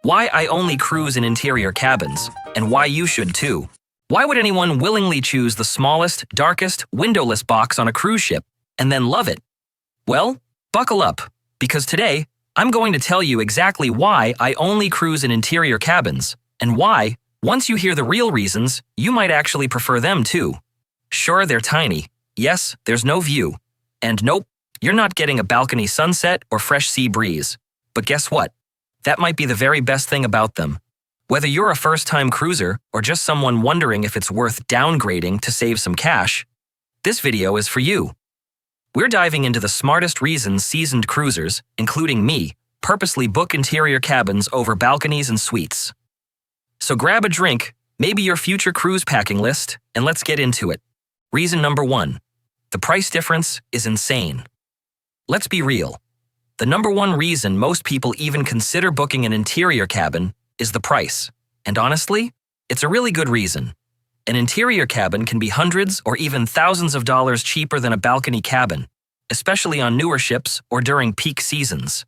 Why I only cruise in interior cabins, and why you should too. Why would anyone willingly choose the smallest, darkest, windowless box on a cruise ship and then love it? Well, buckle up, because today I'm going to tell you exactly why I only cruise in interior cabins, and why, once you hear the real reasons, you might actually prefer them too. Sure, they're tiny. Yes, there's no view. And nope, you're not getting a balcony sunset or fresh sea breeze. But guess what? That might be the very best thing about them. Whether you're a first-time cruiser or just someone wondering if it's worth downgrading to save some cash, this video is for you. We're diving into the smartest reasons seasoned cruisers, including me, purposely book interior cabins over balconies and suites. So grab a drink, maybe your future cruise packing list, and let's get into it. Reason number 1. The price difference is insane. Let's be real. The number one reason most people even consider booking an interior cabin is the price. And honestly, it's a really good reason. An interior cabin can be hundreds or even thousands of dollars cheaper than a balcony cabin, especially on newer ships or during peak seasons.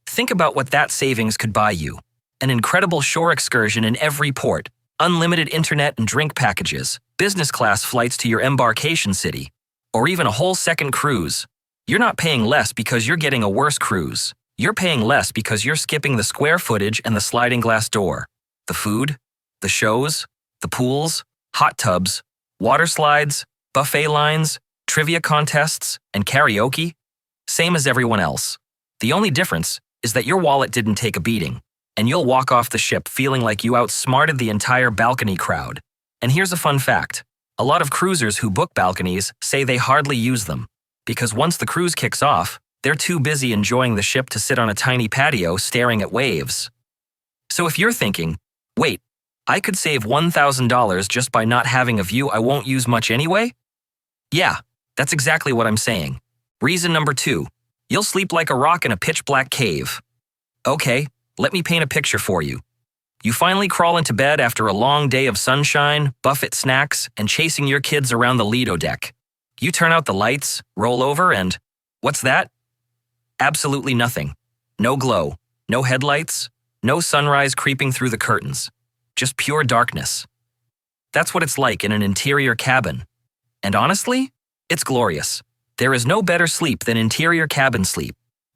Think about what that savings could buy you. An incredible shore excursion in every port, unlimited internet and drink packages, business class flights to your embarkation city, or even a whole second cruise. You're not paying less because you're getting a worse cruise. You're paying less because you're skipping the square footage and the sliding glass door, the food, the shows, the pools, hot tubs, water slides, buffet lines, trivia contests, and karaoke. Same as everyone else. The only difference is that your wallet didn't take a beating, and you'll walk off the ship feeling like you outsmarted the entire balcony crowd. And here's a fun fact. A lot of cruisers who book balconies say they hardly use them, because once the cruise kicks off, they're too busy enjoying the ship to sit on a tiny patio staring at waves. So if you're thinking, wait, I could save $1,000 just by not having a view I won't use much anyway? Yeah, that's exactly what I'm saying. Reason number 2, you'll sleep like a rock in a pitch-black cave. Okay, let me paint a picture for you. You finally crawl into bed after a long day of sunshine, buffet snacks, and chasing your kids around the Lido deck. You turn out the lights, roll over, and what's that? Absolutely nothing. No glow, no headlights, no sunrise creeping through the curtains. Just pure darkness. That's what it's like in an interior cabin. And honestly, it's glorious. There is no better sleep than interior cabin sleep.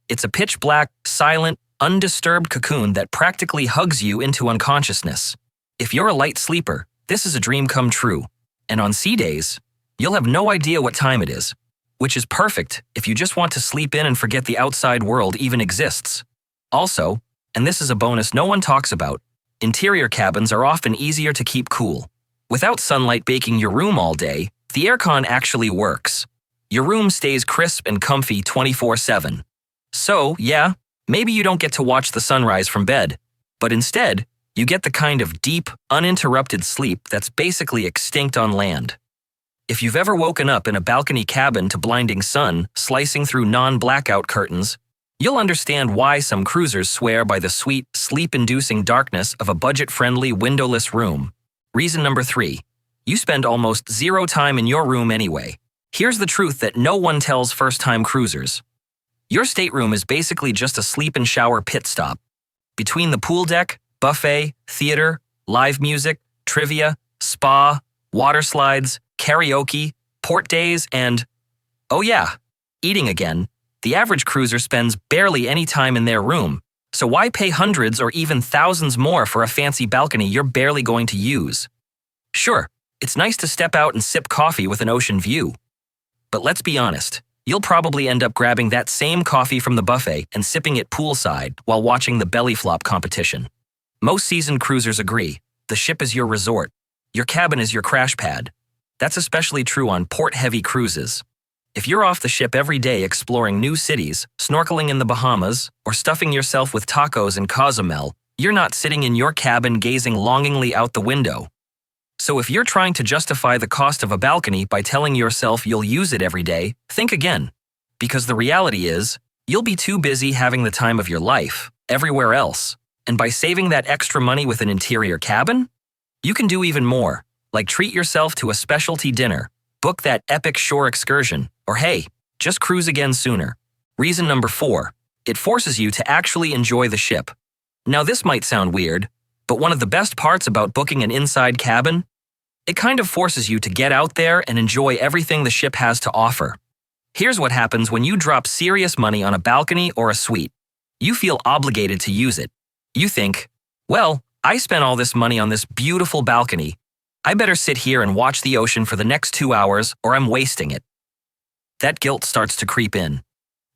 It's a pitch-black, silent, undisturbed cocoon that practically hugs you into unconsciousness. If you're a light sleeper, this is a dream come true. And on sea days, you'll have no idea what time it is, which is perfect if you just want to sleep in and forget the outside world even exists. Also, and this is a bonus no one talks about, interior cabins are often easier to keep cool. Without sunlight baking your room all day, the aircon actually works. Your room stays crisp and comfy 24/7. So, yeah, maybe you don't get to watch the sunrise from bed, but instead, you get the kind of deep, uninterrupted sleep that's basically extinct on land. If you've ever woken up in a balcony cabin to blinding sun slicing through non-blackout curtains, you'll understand why some cruisers swear by the sweet, sleep-inducing darkness of a budget-friendly, windowless room. Reason number 3. You spend almost zero time in your room anyway. Here's the truth that no one tells first-time cruisers. Your stateroom is basically just a sleep and shower pit stop. Between the pool deck, buffet, theater, live music, trivia, spa, water slides, karaoke, port days, and, oh yeah, eating again, the average cruiser spends barely any time in their room. So why pay hundreds or even thousands more for a fancy balcony you're barely going to use? Sure, it's nice to step out and sip coffee with an ocean view. But let's be honest, you'll probably end up grabbing that same coffee from the buffet and sipping it poolside while watching the belly flop competition. Most seasoned cruisers agree, the ship is your resort. Your cabin is your crash pad. That's especially true on port-heavy cruises. If you're off the ship every day exploring new cities, snorkeling in the Bahamas, or stuffing yourself with tacos and Cozumel, you're not sitting in your cabin gazing longingly out the window. So if you're trying to justify the cost of a balcony by telling yourself you'll use it every day, think again. Because the reality is, you'll be too busy having the time of your life, everywhere else. And by saving that extra money with an interior cabin, you can do even more, like treat yourself to a specialty dinner, book that epic shore excursion, or hey, just cruise again sooner. Reason number 4, it forces you to actually enjoy the ship. Now this might sound weird, but one of the best parts about booking an inside cabin, it kind of forces you to get out there and enjoy everything the ship has to offer. Here's what happens when you drop serious money on a balcony or a suite. You feel obligated to use it. You think, well, I spent all this money on this beautiful balcony. I better sit here and watch the ocean for the next 2 hours or I'm wasting it. That guilt starts to creep in.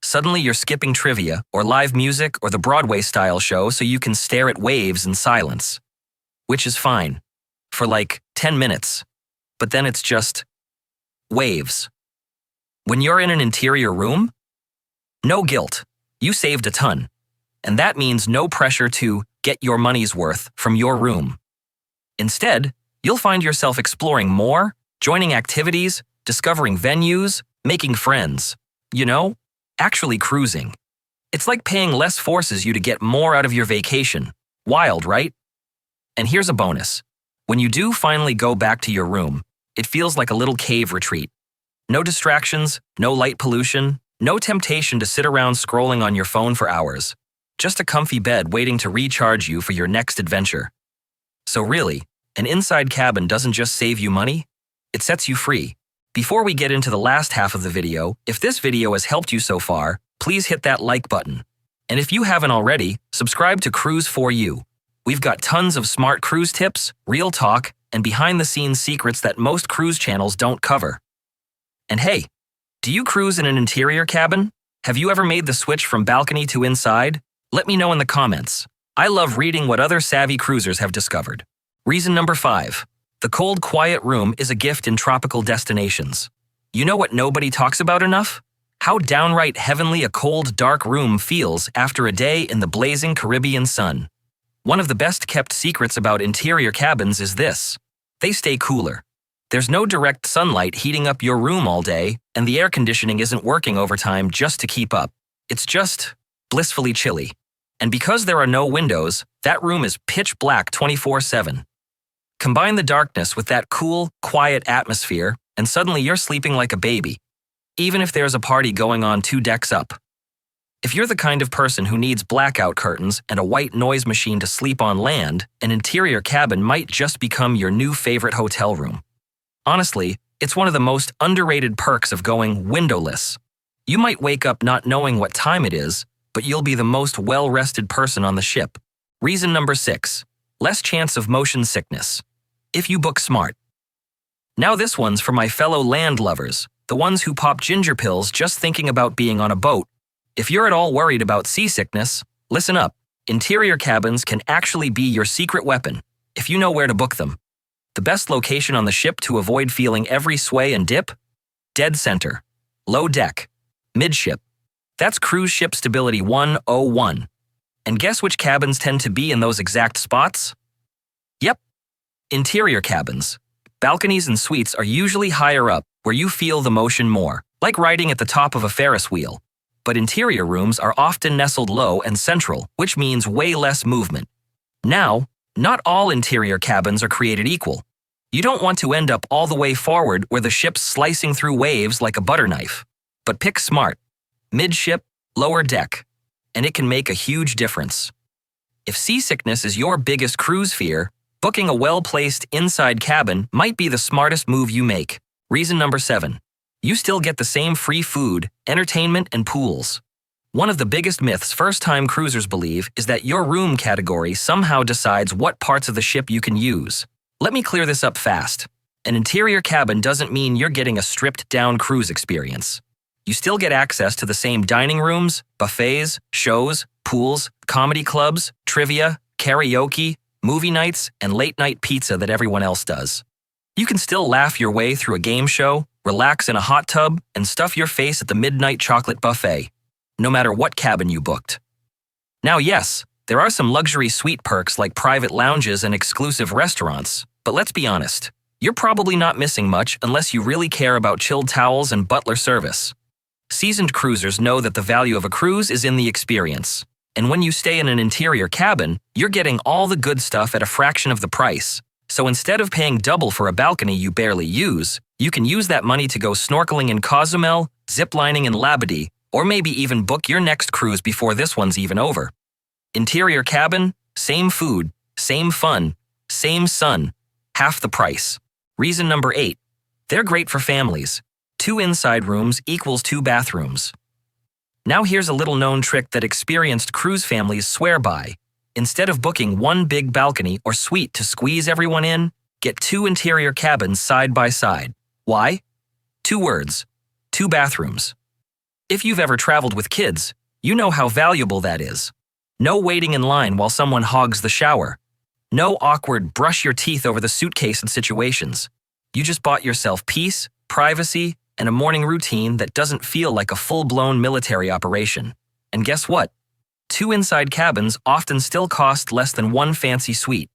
Suddenly you're skipping trivia or live music or the Broadway-style show so you can stare at waves in silence. Which is fine. For like 10 minutes. But then it's just waves. When you're in an interior room, no guilt. You saved a ton. And that means no pressure to get your money's worth from your room. Instead, you'll find yourself exploring more, joining activities, discovering venues, making friends. You know, actually cruising. It's like paying less forces you to get more out of your vacation. Wild, right? And here's a bonus. When you do finally go back to your room, it feels like a little cave retreat. No distractions, no light pollution, no temptation to sit around scrolling on your phone for hours. Just a comfy bed waiting to recharge you for your next adventure. So really, an inside cabin doesn't just save you money, it sets you free. Before we get into the last half of the video, if this video has helped you so far, please hit that like button. And if you haven't already, subscribe to Cruise For You. We've got tons of smart cruise tips, real talk, and behind-the-scenes secrets that most cruise channels don't cover. And hey, do you cruise in an interior cabin? Have you ever made the switch from balcony to inside? Let me know in the comments. I love reading what other savvy cruisers have discovered. Reason number 5. The cold, quiet room is a gift in tropical destinations. You know what nobody talks about enough? How downright heavenly a cold, dark room feels after a day in the blazing Caribbean sun. One of the best-kept secrets about interior cabins is this. They stay cooler. There's no direct sunlight heating up your room all day, and the air conditioning isn't working overtime just to keep up. It's just blissfully chilly. And because there are no windows, that room is pitch black 24/7. Combine the darkness with that cool, quiet atmosphere, and suddenly you're sleeping like a baby, even if there's a party going on 2 decks up. If you're the kind of person who needs blackout curtains and a white noise machine to sleep on land, an interior cabin might just become your new favorite hotel room. Honestly, it's one of the most underrated perks of going windowless. You might wake up not knowing what time it is, but you'll be the most well-rested person on the ship. Reason number 6. Less chance of motion sickness. If you book smart. Now this one's for my fellow land lovers, the ones who pop ginger pills just thinking about being on a boat. If you're at all worried about seasickness, listen up. Interior cabins can actually be your secret weapon, if you know where to book them. The best location on the ship to avoid feeling every sway and dip? Dead center. Low deck. Midship. That's cruise ship stability 101. And guess which cabins tend to be in those exact spots? Yep. Interior cabins. Balconies and suites are usually higher up, where you feel the motion more, like riding at the top of a Ferris wheel. But interior rooms are often nestled low and central, which means way less movement. Now, not all interior cabins are created equal. You don't want to end up all the way forward where the ship's slicing through waves like a butter knife. But pick smart. Midship, lower deck. And it can make a huge difference. If seasickness is your biggest cruise fear, booking a well-placed inside cabin might be the smartest move you make. Reason number 7. You still get the same free food, entertainment, and pools. One of the biggest myths first-time cruisers believe is that your room category somehow decides what parts of the ship you can use. Let me clear this up fast. An interior cabin doesn't mean you're getting a stripped-down cruise experience. You still get access to the same dining rooms, buffets, shows, pools, comedy clubs, trivia, karaoke, movie nights, and late-night pizza that everyone else does. You can still laugh your way through a game show, relax in a hot tub, and stuff your face at the midnight chocolate buffet, no matter what cabin you booked. Now yes, there are some luxury suite perks like private lounges and exclusive restaurants, but let's be honest, you're probably not missing much unless you really care about chilled towels and butler service. Seasoned cruisers know that the value of a cruise is in the experience, and when you stay in an interior cabin, you're getting all the good stuff at a fraction of the price. So instead of paying double for a balcony you barely use, you can use that money to go snorkeling in Cozumel, ziplining in Labadee, or maybe even book your next cruise before this one's even over. Interior cabin, same food, same fun, same sun, half the price. Reason number 8. They're great for families. 2 inside rooms equals 2 bathrooms. Now here's a little-known trick that experienced cruise families swear by. Instead of booking one big balcony or suite to squeeze everyone in, get 2 interior cabins side by side. Why? 2 words. 2 bathrooms. If you've ever traveled with kids, you know how valuable that is. No waiting in line while someone hogs the shower. No awkward brush your teeth over the suitcase and situations. You just bought yourself peace, privacy, and a morning routine that doesn't feel like a full-blown military operation. And guess what? 2 inside cabins often still cost less than 1 fancy suite.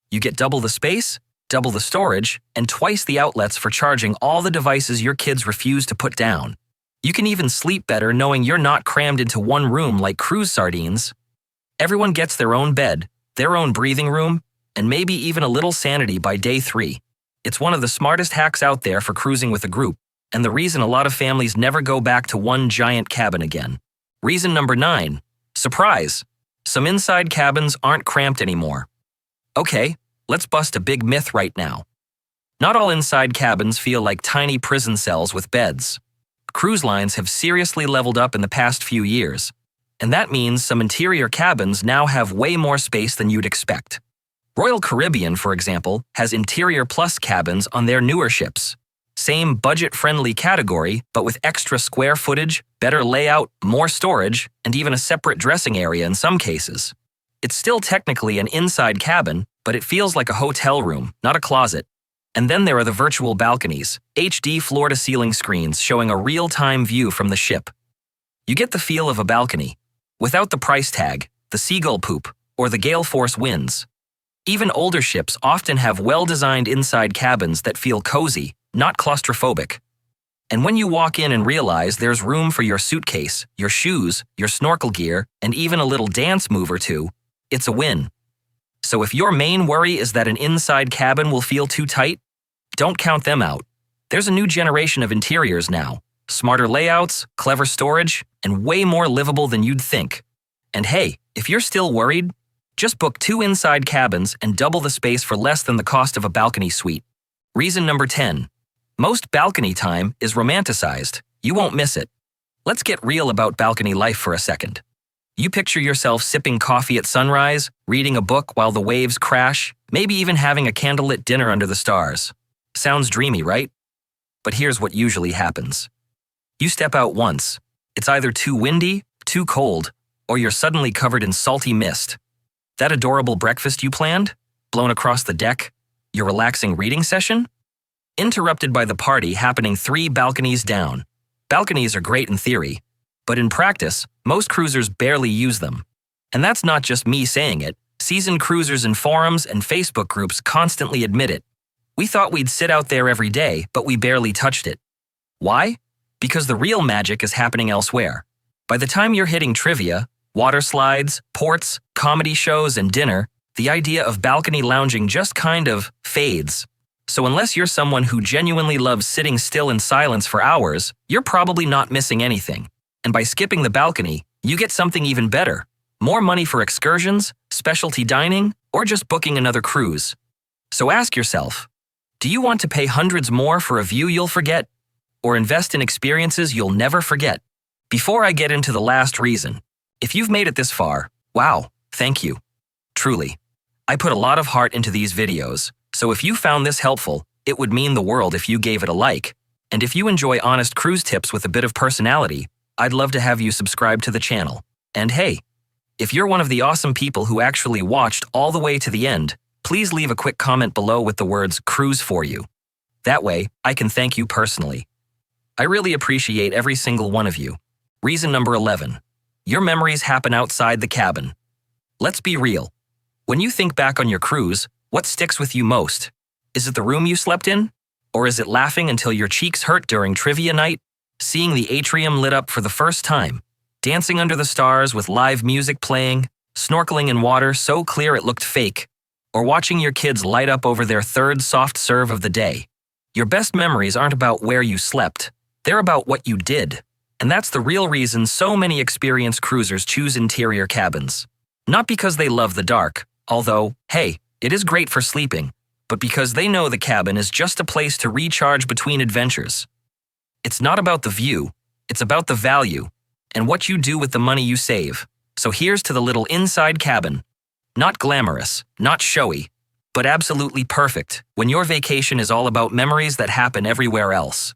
You get double the space, double the storage, and twice the outlets for charging all the devices your kids refuse to put down. You can even sleep better knowing you're not crammed into one room like cruise sardines. Everyone gets their own bed, their own breathing room, and maybe even a little sanity by day 3. It's one of the smartest hacks out there for cruising with a group, and the reason a lot of families never go back to one giant cabin again. Reason number 9. Surprise! Some inside cabins aren't cramped anymore. Okay, let's bust a big myth right now. Not all inside cabins feel like tiny prison cells with beds. Cruise lines have seriously leveled up in the past few years, and that means some interior cabins now have way more space than you'd expect. Royal Caribbean, for example, has Interior Plus cabins on their newer ships. Same budget-friendly category, but with extra square footage, better layout, more storage, and even a separate dressing area in some cases. It's still technically an inside cabin, but it feels like a hotel room, not a closet. And then there are the virtual balconies, HD floor-to-ceiling screens showing a real-time view from the ship. You get the feel of a balcony, without the price tag, the seagull poop, or the gale force winds. Even older ships often have well-designed inside cabins that feel cozy, not claustrophobic. And when you walk in and realize there's room for your suitcase, your shoes, your snorkel gear, and even a little dance move or two, it's a win. So if your main worry is that an inside cabin will feel too tight, don't count them out. There's a new generation of interiors now. Smarter layouts, clever storage, and way more livable than you'd think. And hey, if you're still worried, just book 2 inside cabins and double the space for less than the cost of a balcony suite. Reason number 10. Most balcony time is romanticized. You won't miss it. Let's get real about balcony life for a second. You picture yourself sipping coffee at sunrise, reading a book while the waves crash, maybe even having a candlelit dinner under the stars. Sounds dreamy, right? But here's what usually happens. You step out once. It's either too windy, too cold, or you're suddenly covered in salty mist. That adorable breakfast you planned? Blown across the deck? Your relaxing reading session? Interrupted by the party happening 3 balconies down. Balconies are great in theory, but in practice, most cruisers barely use them. And that's not just me saying it. Seasoned cruisers in forums and Facebook groups constantly admit it. We thought we'd sit out there every day, but we barely touched it. Why? Because the real magic is happening elsewhere. By the time you're hitting trivia, water slides, ports, comedy shows, and dinner, the idea of balcony lounging just kind of fades. So unless you're someone who genuinely loves sitting still in silence for hours, you're probably not missing anything. And by skipping the balcony, you get something even better. More money for excursions, specialty dining, or just booking another cruise. So ask yourself, do you want to pay hundreds more for a view you'll forget? Or invest in experiences you'll never forget? Before I get into the last reason, if you've made it this far, wow, thank you. Truly. I put a lot of heart into these videos, so if you found this helpful, it would mean the world if you gave it a like. And if you enjoy honest cruise tips with a bit of personality, I'd love to have you subscribe to the channel. And hey, if you're one of the awesome people who actually watched all the way to the end, please leave a quick comment below with the words "cruise for you." That way, I can thank you personally. I really appreciate every single one of you. Reason number 11. Your memories happen outside the cabin. Let's be real. When you think back on your cruise, what sticks with you most? Is it the room you slept in? Or is it laughing until your cheeks hurt during trivia night? Seeing the atrium lit up for the first time? Dancing under the stars with live music playing? Snorkeling in water so clear it looked fake? Or watching your kids light up over their 3rd soft serve of the day? Your best memories aren't about where you slept. They're about what you did. And that's the real reason so many experienced cruisers choose interior cabins. Not because they love the dark, although, hey, it is great for sleeping, but because they know the cabin is just a place to recharge between adventures. It's not about the view, it's about the value, and what you do with the money you save. So here's to the little inside cabin. Not glamorous, not showy, but absolutely perfect when your vacation is all about memories that happen everywhere else.